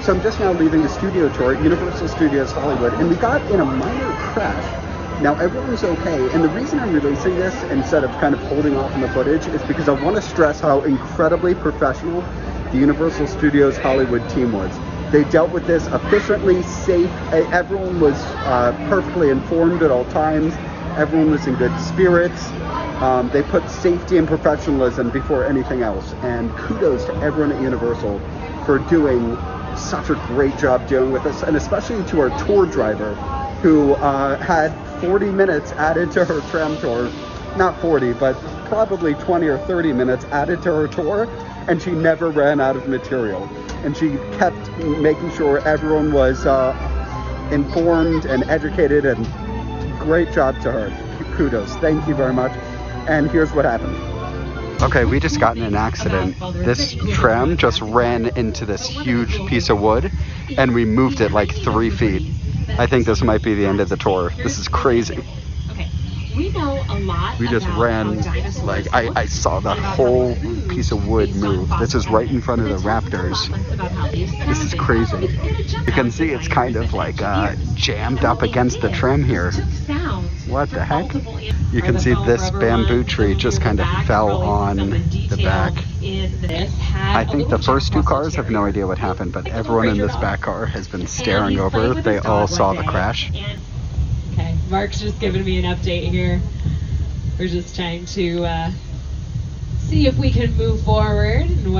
So I'm just now leaving a studio tour at Universal Studios Hollywood, and we got in a minor crash. Now everyone's okay, and the reason I'm releasing this instead of kind of holding off on the footage is because I want to stress how incredibly professional the Universal Studios Hollywood team was. They dealt with this efficiently, safe. Everyone was perfectly informed at all times. Everyone was in good spirits. They put safety and professionalism before anything else. And kudos to everyone at Universal for doing such a great job dealing with this, and especially to our tour driver, who had 40 minutes added to her tram tour. Not 40, but probably 20 or 30 minutes added to her tour, and she never ran out of material. And she kept making sure everyone was informed and educated, and great job to her. Kudos. Thank you very much. And here's what happened. Okay, we just got in an accident. This tram just ran into this huge piece of wood, and we moved it like 3 feet. I think this might be the end of the tour. This is crazy. Okay, we know a lot. We just ran, like, I saw the whole piece of wood move. This is right in front of the Raptors. This is crazy. You can see it's kind of like jammed up against the tram here. What the heck? You can see this bamboo tree just kind of fell on the back. I think the first 2 cars have no idea what happened, but everyone in this back car has been staring over. They all saw the crash. Okay, Mark's just giving me an update here. We're just trying to see if we can move forward and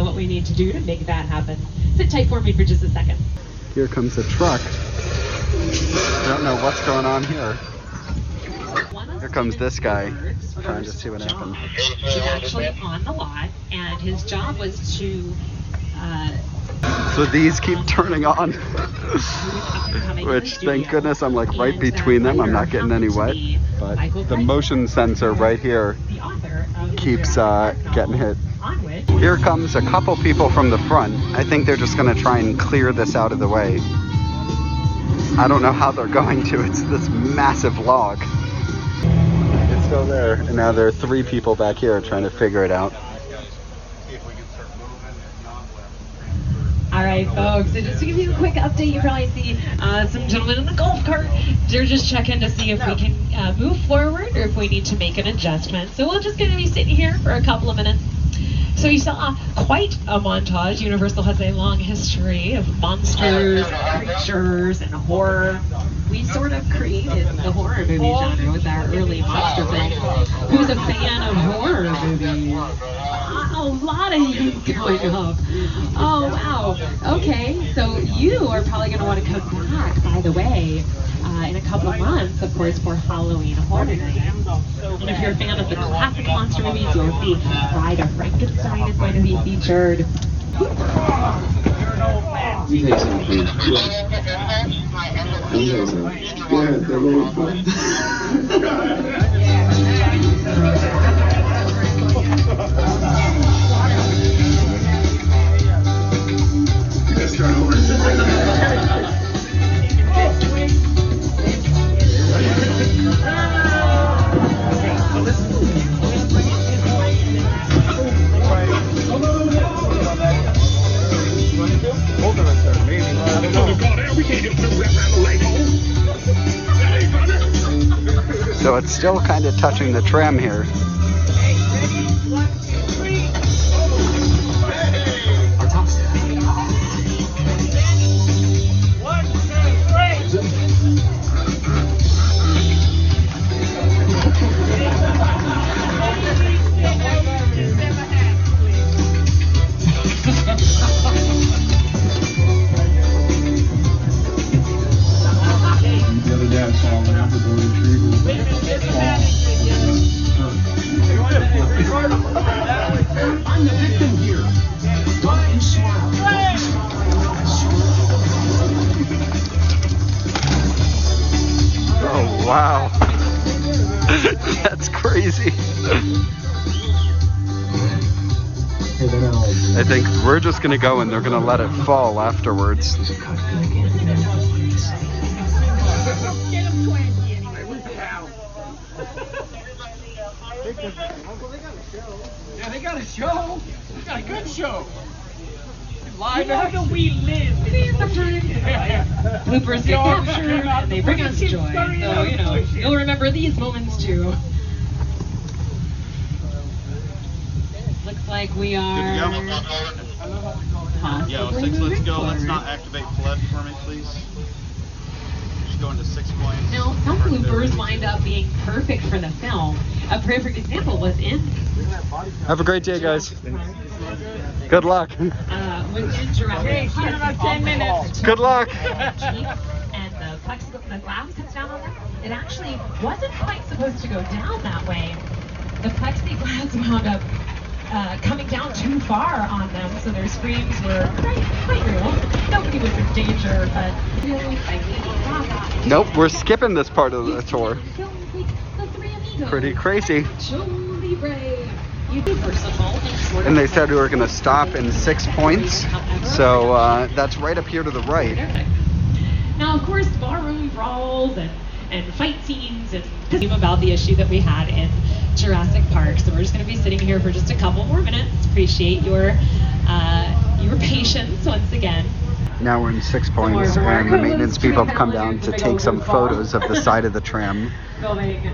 what we need to do to make that happen. Sit tight for me for just a second. Here comes a truck. Don't know what's going on here. Here comes this guy, trying to see what happened. He's actually on the lot, and his job was to... So these keep turning on, which thank goodness I'm like right between them. I'm not getting any wet, but the motion sensor right here keeps getting hit. Here comes a couple people from the front. I think they're just gonna try and clear this out of the way. I don't know how they're going to. It's this massive log. It's still there, and now there are 3 people back here trying to figure it out. All right, folks, so just to give you a quick update, you probably see some gentlemen in the golf cart. They're just checking to see if we can move forward or if we need to make an adjustment. So we're just going to be sitting here for a couple of minutes. So you saw quite a montage. Universal has a long history of monsters, creatures, and horror. We sort of created the horror movie genre with our early monster film. Who's a fan of horror movies? A lot of hands going up. Oh, wow. Okay, so you are probably going to want to come back, by the way, in a couple of months, of course, for Halloween Horror Night. And if you're a fan of the classic monster movies, you'll see Bride of Frankenstein is going to be featured. You take some, please. Yeah, they're really fun. Let's start over. So it's still kind of touching the tram here. I'm the victim here. Don't you smile. Don't you smile. Oh, wow. That's crazy. I think we're just gonna go and they're gonna let it fall afterwards. Yeah, they got a show. They got a good show. How do we live? Bloopers get captured and they bring us joy. So, you know, you'll remember these moments too. Looks like we are. Yeah, 6, let's go. Let's not activate flood for me, please. Just go into 6 points. Now, some bloopers wind up being perfect for the film. A perfect example was in. Have a great day, guys. Good luck. Was in Jurassic Park. about 10 minutes. Good luck. And the glass comes down on them. It actually wasn't quite supposed to go down that way. The plexiglass wound up coming down too far on them, so their screams were quite real. Nobody was in danger, but Nope, we're skipping this part of the tour. Pretty crazy. And they said we were going to stop in 6 points, so that's right up here to the right. Now, of course, barroom brawls and fight scenes and about the issue that we had in Jurassic Park. So we're just going to be sitting here for just a couple more minutes. Appreciate your patience once again. Now we're in 6 points, and the maintenance people have come down to take some photos of the side of the tram.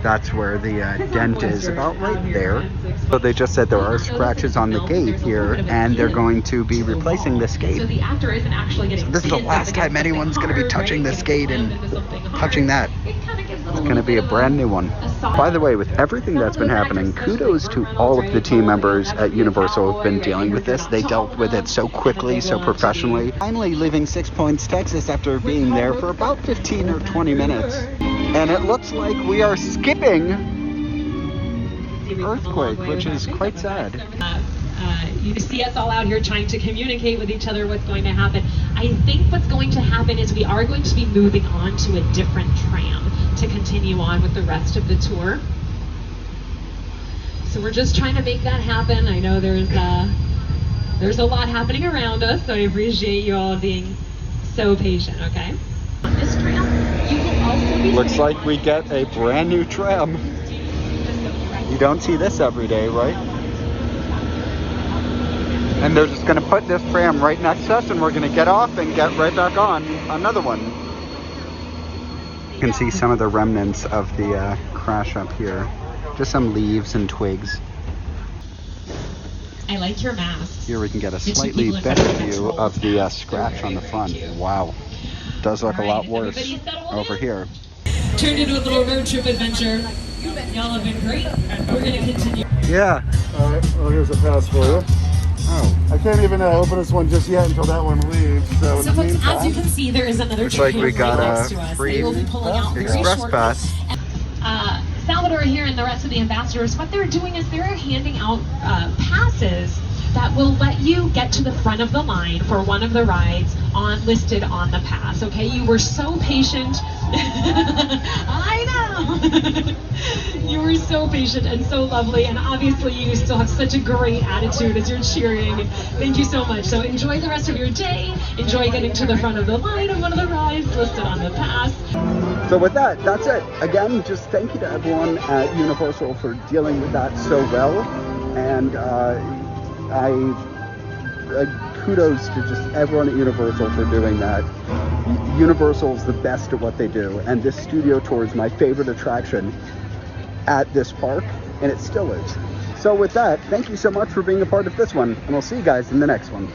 That's where the dent is, about right there. So they just said there are scratches on the gate here, and they're going to be replacing this gate. So the actor isn't actually getting. So this is the last time anyone's going to be touching this gate and touching that. It's going to be a brand new one. By the way, with everything that's been happening, kudos to all of the team members at Universal who've been dealing with this. They dealt with it so quickly, so professionally. Finally leaving 6 Points, Texas after being there for about 15 or 20 minutes. And it looks like we are skipping earthquake, which is quite sad. You see us all out here trying to communicate with each other what's going to happen. I think what's going to happen is we are going to be moving on to a different tram to continue on with the rest of the tour. So we're just trying to make that happen. I know there's a lot happening around us, so I appreciate you all being so patient, okay? On this tram, you will also be Looks like we get a brand new tram. You don't see this every day, right? And they're just going to put this tram right next to us, and we're going to get off and get right back on another one. You can see some of the remnants of the crash up here. Just some leaves and twigs. I like your mask. Here we can get a slightly better view of the scratch on the front. Wow. Does look a lot worse over here. Turned into a little road trip adventure. Y'all have been great. We're going to continue. Yeah. All right, well, here's a pass for you. Oh. I can't even open this one just yet until that one leaves. So, So folks, as you can see, there is another Looks like we got next a to us. free They will be pulling out very express short pass. Salvador here and the rest of the ambassadors, what they're doing is they're handing out passes that will let you get to the front of the line for one of the rides listed on the pass. Okay, you were so patient. I know. You were so patient and so lovely, and obviously you still have such a great attitude as you're cheering. Thank you so much. So enjoy the rest of your day. Enjoy getting to the front of the line of one of the rides listed on the pass. So with that, that's it. Again, just thank you to everyone at Universal for dealing with that so well. And kudos to just everyone at Universal for doing that. Universal is the best at what they do, and this studio tour is my favorite attraction at this park, and it still is. So with that, thank you so much for being a part of this one, and I'll see you guys in the next one.